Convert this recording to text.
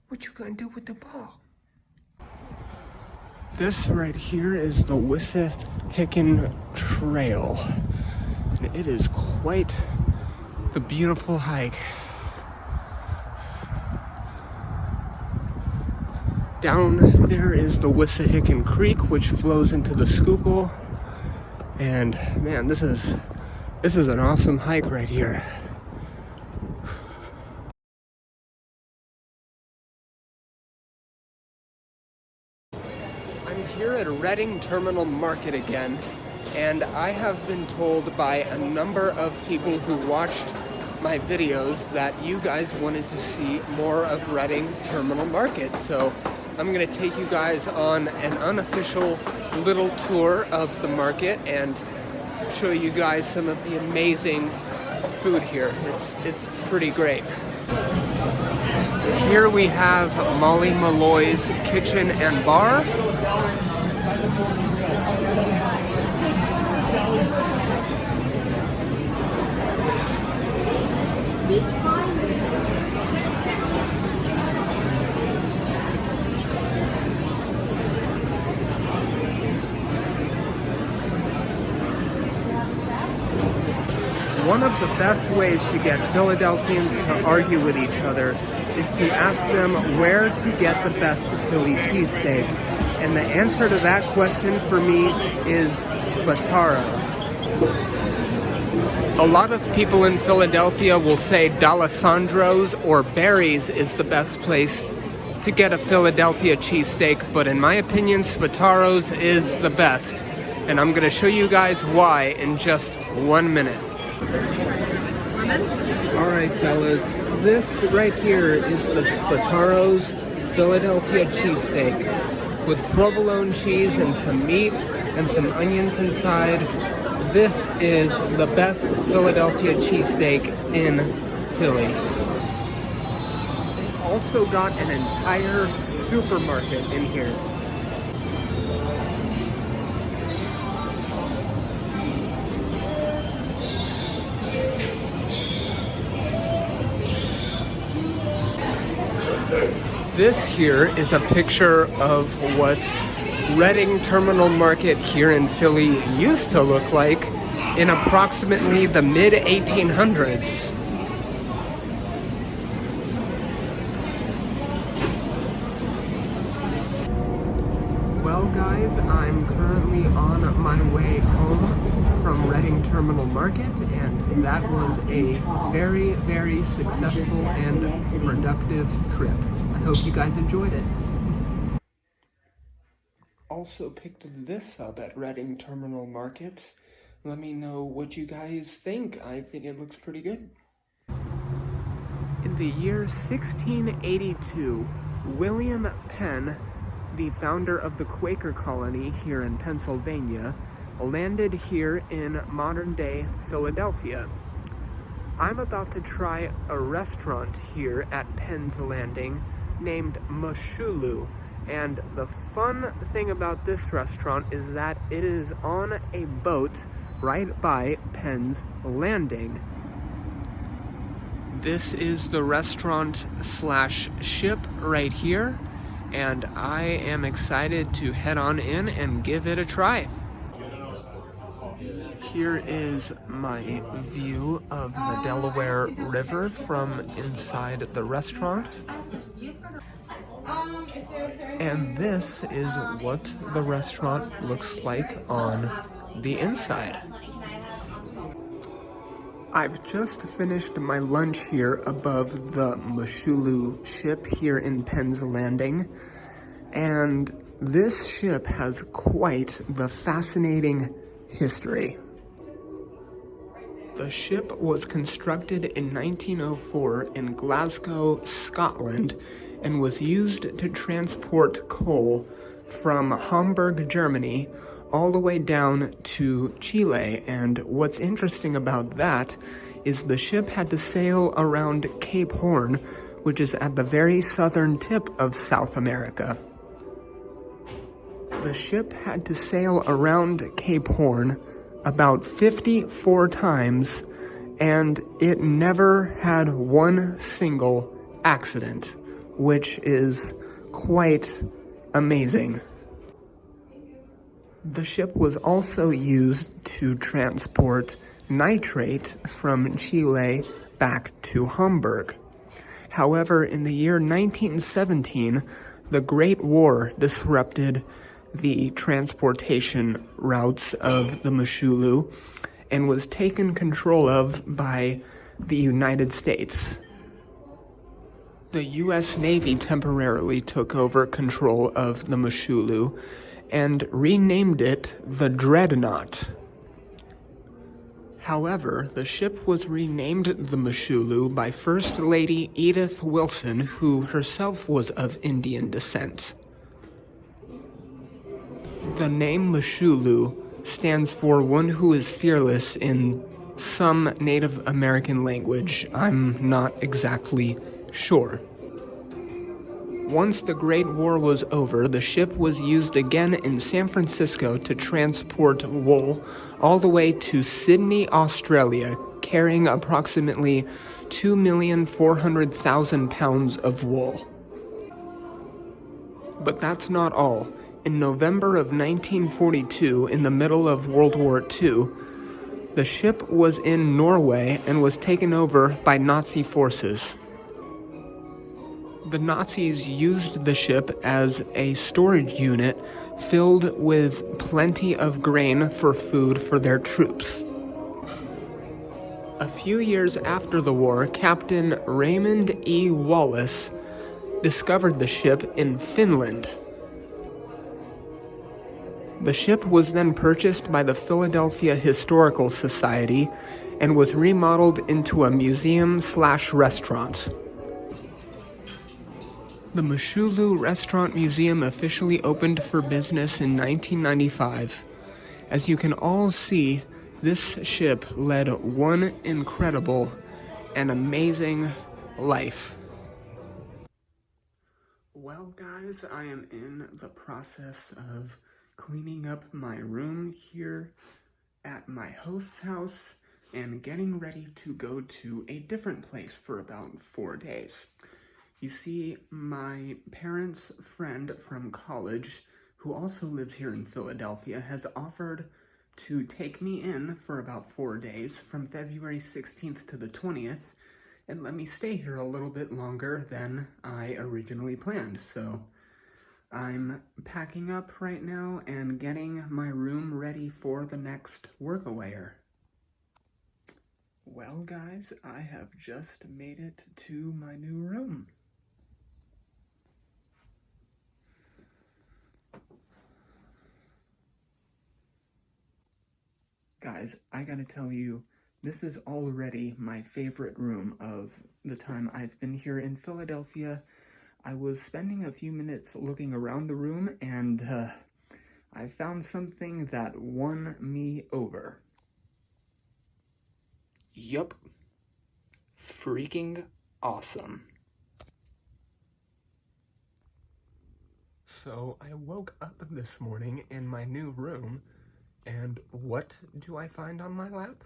What you gonna do with the ball? This right here is the Wissahickon Trail. And it is quite the beautiful hike. Down there is the Wissahickon Creek, which flows into the Schuylkill. And man, this is an awesome hike right here. I'm here at Reading Terminal Market again, and I have been told by a number of people who watched my videos that you guys wanted to see more of Reading Terminal Market. So I'm gonna take you guys on an unofficial little tour of the market and show you guys some of the amazing food here. It's pretty great. Here we have Molly Malloy's Kitchen and Bar. One of the best ways to get Philadelphians to argue with each other is to ask them where to get the best Philly cheesesteak. And the answer to that question for me is Spataro's. A lot of people in Philadelphia will say D'Alessandro's or Barry's is the best place to get a Philadelphia cheesesteak, but in my opinion, Spataro's is the best. And I'm gonna show you guys why in just 1 minute. Alright fellas, this right here is the Spataro's Philadelphia cheesesteak with provolone cheese and some meat and some onions inside. This is the best Philadelphia cheesesteak in Philly. They've also got an entire supermarket in here. This here is a picture of what Reading Terminal Market here in Philly used to look like in approximately the mid-1800s. Well guys, I'm currently on my way home from Reading Terminal Market, and that was a very, very successful and productive trip. I hope you guys enjoyed it. Also picked this up at Reading Terminal Market. Let me know what you guys think. I think it looks pretty good. In the year 1682, William Penn, the founder of the Quaker colony here in Pennsylvania, landed here in modern-day Philadelphia. I'm about to try a restaurant here at Penn's Landing named Moshulu, and the fun thing about this restaurant is that it is on a boat right by Penn's Landing. This is the restaurant slash ship right here, and I am excited to head on in and give it a try. Here is my view of the Delaware River from inside the restaurant. And this is what the restaurant looks like on the inside. I've just finished my lunch here above the Moshulu ship here in Penn's Landing, and this ship has quite the fascinating history. The ship was constructed in 1904 in Glasgow, Scotland, and was used to transport coal from Hamburg, Germany, all the way down to Chile. And what's interesting about that is the ship had to sail around Cape Horn, which is at the very southern tip of South America. The ship had to sail around Cape Horn about 54 times, and it never had one single accident. which is quite amazing. The ship was also used to transport nitrate from Chile back to Hamburg. However, in the year 1917, the Great War disrupted the transportation routes of the Moshulu and was taken control of by the United States. The U.S. Navy temporarily took over control of the Moshulu and renamed it the Dreadnought. However, the ship was renamed the Moshulu by First Lady Edith Wilson, who herself was of Indian descent. The name Moshulu stands for one who is fearless in some Native American language. I'm not exactly sure. Once the Great War was over, the ship was used again in San Francisco to transport wool all the way to Sydney, Australia, carrying approximately 2,400,000 pounds of wool. But that's not all. In November of 1942, in the middle of World War II, the ship was in Norway and was taken over by Nazi forces. The Nazis used the ship as a storage unit filled with plenty of grain for food for their troops. A few years after the war, Captain Raymond E. Wallace discovered the ship in Finland. The ship was then purchased by the Philadelphia Historical Society and was remodeled into a museum/restaurant. The Moshulu Restaurant Museum officially opened for business in 1995. As you can all see, this ship led one incredible and amazing life. Well, guys, I am in the process of cleaning up my room here at my host's house and getting ready to go to a different place for about 4 days. You see, my parents' friend from college, who also lives here in Philadelphia, has offered to take me in for about 4 days from February 16th to the 20th and let me stay here a little bit longer than I originally planned. So I'm packing up right now and getting my room ready for the next workawayer. Well, guys, I have just made it to my new room. Guys, I gotta tell you, this is already my favorite room of the time I've been here in Philadelphia. I was spending a few minutes looking around the room and I found something that won me over. Yup. Freaking awesome. So I woke up this morning in my new room, and what do I find on my lap?